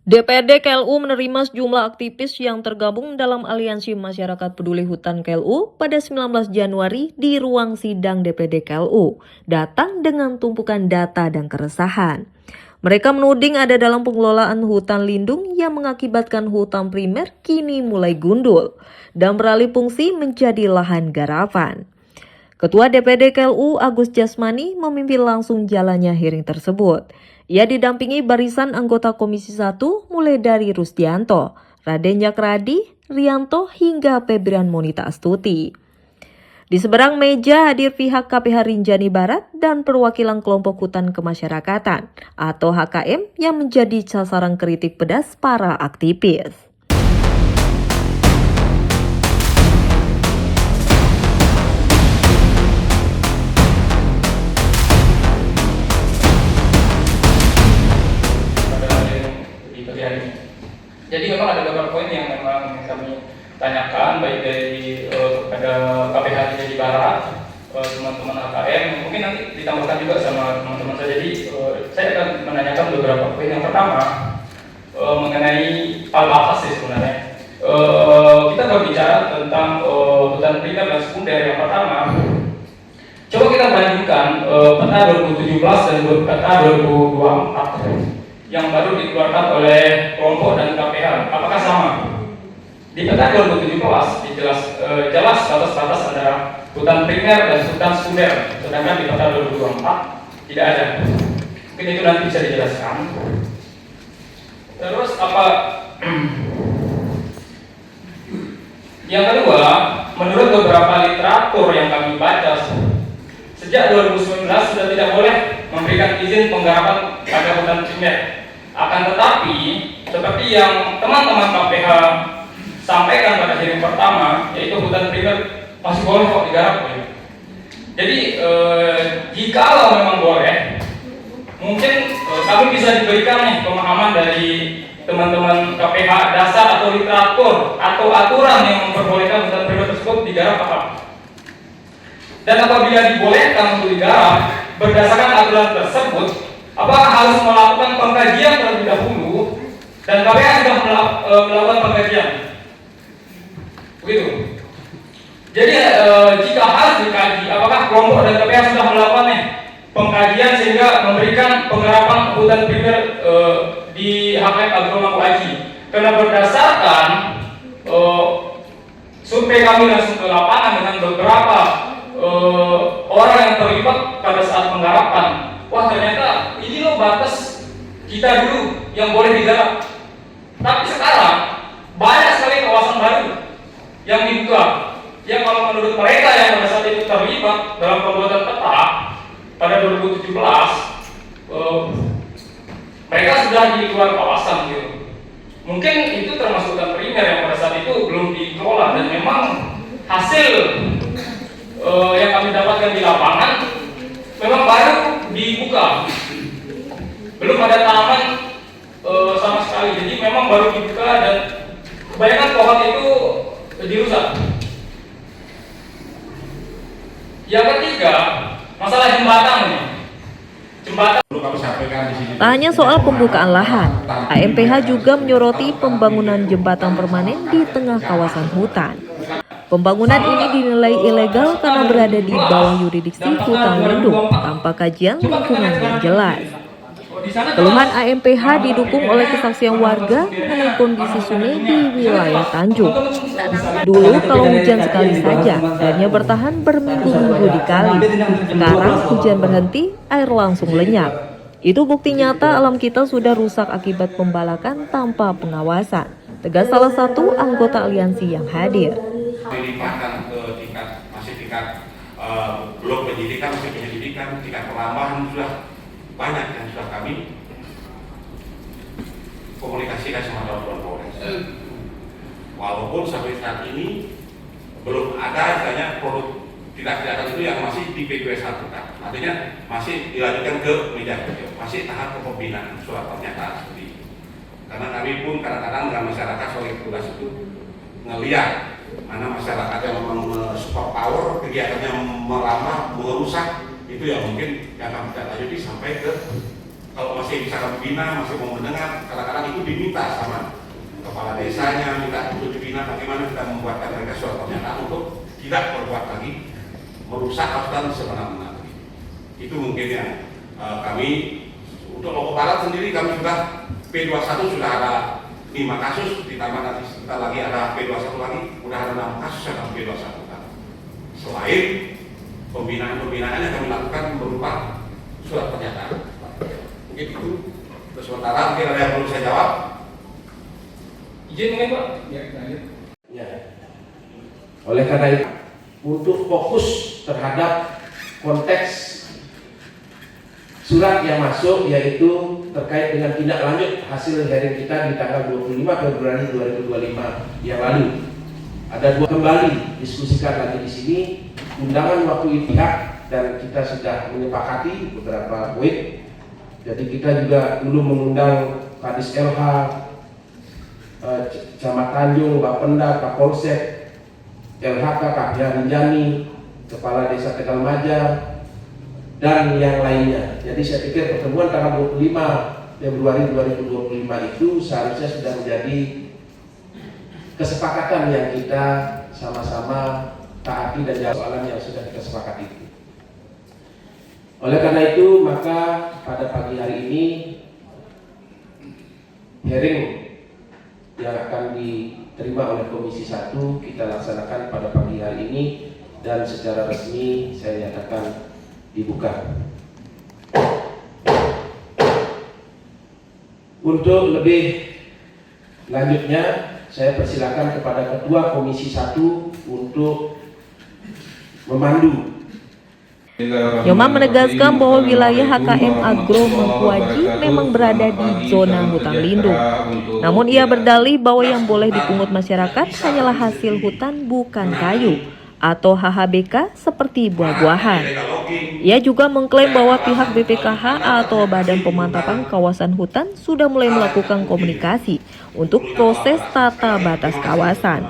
DPRD KLU menerima sejumlah aktivis yang tergabung dalam Aliansi Masyarakat Peduli Hutan KLU pada 19 Januari di ruang sidang DPRD KLU, datang dengan tumpukan data dan keresahan. Mereka menuding ada dalam pengelolaan hutan lindung yang mengakibatkan hutan primer kini mulai gundul dan beralih fungsi menjadi lahan garapan. Ketua DPD KLU Agus Jasmani memimpin langsung jalannya hearing tersebut. Ia didampingi barisan anggota Komisi 1 mulai dari Rusdianto, Raden Yakradi, Rianto hingga Febrian Monita Astuti. Di seberang meja hadir pihak KPH Rinjani Barat dan perwakilan kelompok hutan kemasyarakatan atau HKM yang menjadi sasaran kritik pedas para aktivis. Jadi memang ada beberapa poin yang memang kami tanyakan baik dari kepada KPH di Barat, teman-teman AKM, mungkin nanti ditambahkan juga sama teman-teman saya. Jadi saya akan menanyakan beberapa poin. Yang pertama mengenai hal batas sih sebenarnya. Kita berbicara tentang hutan primer dan sekunder. Yang pertama, coba kita bandingkan peta 2017 dan peta 2024 yang baru dikeluarkan oleh kelompok dan KPH. Apakah sama? Di peta 2017 jelas batas-batas antara hutan primer dan hutan sekunder, sedangkan di peta 2024 tidak ada. Mungkin itu nanti bisa dijelaskan. Terus apa? Yang kedua, menurut beberapa literatur yang kami baca, sejak 2019 sudah tidak boleh memberikan izin penggarapan pada hutan primer. Akan tetapi, seperti yang teman-teman KPH sampaikan pada hearing pertama, yaitu hutan primer masih boleh kok digarap. Jadi, jika memang boleh, mungkin kami bisa diberikan nih pemahaman dari teman-teman KPH dasar atau literatur atau aturan yang memperbolehkan hutan primer tersebut digarap apa. Dan apabila dibolehkan untuk digarap, berdasarkan aturan tersebut, apakah harus melakukan pengkajian terlebih dahulu dan KPH sudah melakukan pengkajian? Begitu. Jadi jika harus dikaji, apakah kelompok dan KPH sudah melakukan pengkajian sehingga memberikan penggarapan hutan primer di HKM Agromangku Aji? Karena berdasarkan survei kami langsung ke lapangan dengan beberapa orang yang terlibat pada saat penggarapan, wah ternyata ini loh batas kita dulu yang boleh digarap. Tapi sekarang banyak sekali kawasan baru yang dibuka, yang kalau menurut mereka yang pada saat itu terlibat dalam pembuatan peta pada 2017, mereka sudah di luar kawasan gitu. Mungkin itu termasuk hutan primer yang pada saat itu belum dikelola, dan memang hasil yang kami dapatkan di lapangan memang baru dibuka, belum ada tanaman sama sekali. Jadi memang baru dibuka dan kebanyakan pohon itu dirusak. Yang ketiga, masalah jembatan ini. Tak hanya soal pembukaan lahan, AMPH juga menyoroti pembangunan jembatan permanen di tengah kawasan hutan. Pembangunan ini dinilai ilegal karena berada di bawah yurisdiksi hutan lindung tanpa kajian lingkungan yang jelas. Keluhan AMPH didukung oleh kesaksian warga mengenai kondisi sungai di wilayah Tanjung. Dulu kalau hujan sekali saja, airnya bertahan berminggu-minggu di kali. Sekarang hujan berhenti, air langsung lenyap. Itu bukti nyata alam kita sudah rusak akibat pembalakan tanpa pengawasan, tegas salah satu anggota aliansi yang hadir. Dilimpahkan ke tingkat belum penyidikan, masih penyelidikan, tingkat penambahan sudah banyak yang sudah kami komunikasikan sama teman-teman Polres. Walaupun sampai saat ini belum ada misalnya produk tindak-tindakan itu yang masih di P21 kan, artinya masih dilanjutkan ke meja kerja, masih tahap kepemimpinan surat pernyataan seperti itu. Karena kami pun kadang-kadang dengan masyarakat sebagai tugas itu ngelihat mana masyarakat yang memang sport power, kegiatannya meramah, merusak, itu ya mungkin yang kami tidak lanjuti sampai ke, kalau masih bisa kami bina, masih mau mendengar, kadang-kadang itu diminta sama kepala desanya, minta untuk dibina bagaimana kita membuatkan mereka suatu pernyataan untuk tidak berbuat lagi merusak hutan sebenar-benarnya. Itu mungkin yang kami untuk Lombok Barat sendiri kami sudah P21 sudah ada 5 kasus, ditambah nanti kita lagi ada P21 lagi, udah ada 6 kasus yang kami P21 kan. Selain pembinaan-pembinaan yang kami lakukan berupa surat pernyataan. Mungkin itu. Terus sementara mungkin ada yang perlu saya jawab. Izin mungkin Pak? Ya, lanjut. Ya. Oleh karena itu, untuk fokus terhadap konteks surat yang masuk, yaitu terkait dengan tindak lanjut hasil hearing kita di tanggal 25 Februari 2025 yang lalu. Ada dua kembali diskusikan lagi di sini undangan waktu pihak dan kita sudah menyepakati beberapa poin. Jadi kita juga dulu mengundang Kadis LH, Camat Tanjung, Bapenda, Kapolsek, LHK, Kapolda Rinjani, Kepala Desa Tegal Maja, dan yang lainnya. Jadi saya pikir pertemuan tanggal 25 Februari 2025 itu seharusnya sudah menjadi kesepakatan yang kita sama-sama taati dan jawab soalan yang sudah kita sepakati itu. Oleh karena itu, maka pada pagi hari ini hearing yang akan diterima oleh Komisi 1 kita laksanakan pada pagi hari ini dan secara resmi saya nyatakan dibuka. Untuk lebih lanjutnya saya persilakan kepada Ketua Komisi 1 untuk memandu. Yoma menegaskan bahwa wilayah HKM Agro Mengkuaji memang berada di zona hutan lindung. Namun ia berdalih bahwa yang boleh dipungut masyarakat hanyalah hasil hutan bukan kayu atau HHBK seperti buah-buahan. Ia juga mengklaim bahwa pihak BPKH atau Badan Pemantapan Kawasan Hutan sudah mulai melakukan komunikasi untuk proses tata batas kawasan.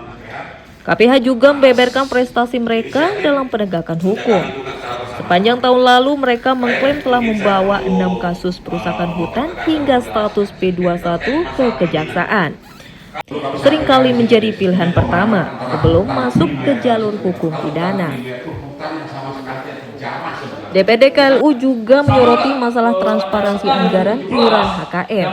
KPH juga membeberkan prestasi mereka dalam penegakan hukum. Sepanjang tahun lalu mereka mengklaim telah membawa 6 kasus perusakan hutan hingga status P21 ke kejaksaan. Seringkali menjadi pilihan pertama sebelum masuk ke jalur hukum pidana. DPD KLU juga menyoroti masalah transparansi anggaran iuran HKM.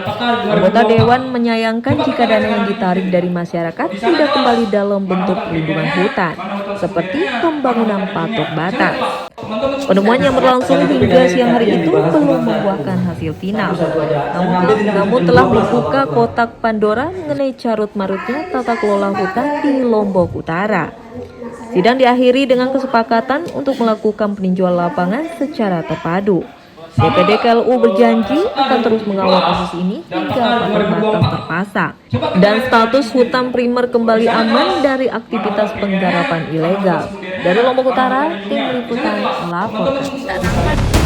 Anggota Dewan menyayangkan jika dana yang ditarik dari masyarakat tidak kembali dalam bentuk perlindungan hutan, seperti pembangunan patok batas. Penemuan yang berlangsung hingga siang hari itu belum membuahkan hasil final. Namun telah membuka kotak Pandora mengenai carut-marutnya tata kelola hutan di Lombok Utara. Sidang diakhiri dengan kesepakatan untuk melakukan peninjauan lapangan secara terpadu. DPD KLU berjanji akan terus mengawal kasus ini hingga pagar batas terpasang dan status hutan primer kembali aman dari aktivitas penggarapan ilegal. Dari Lombok Utara, tim liputan melaporkan.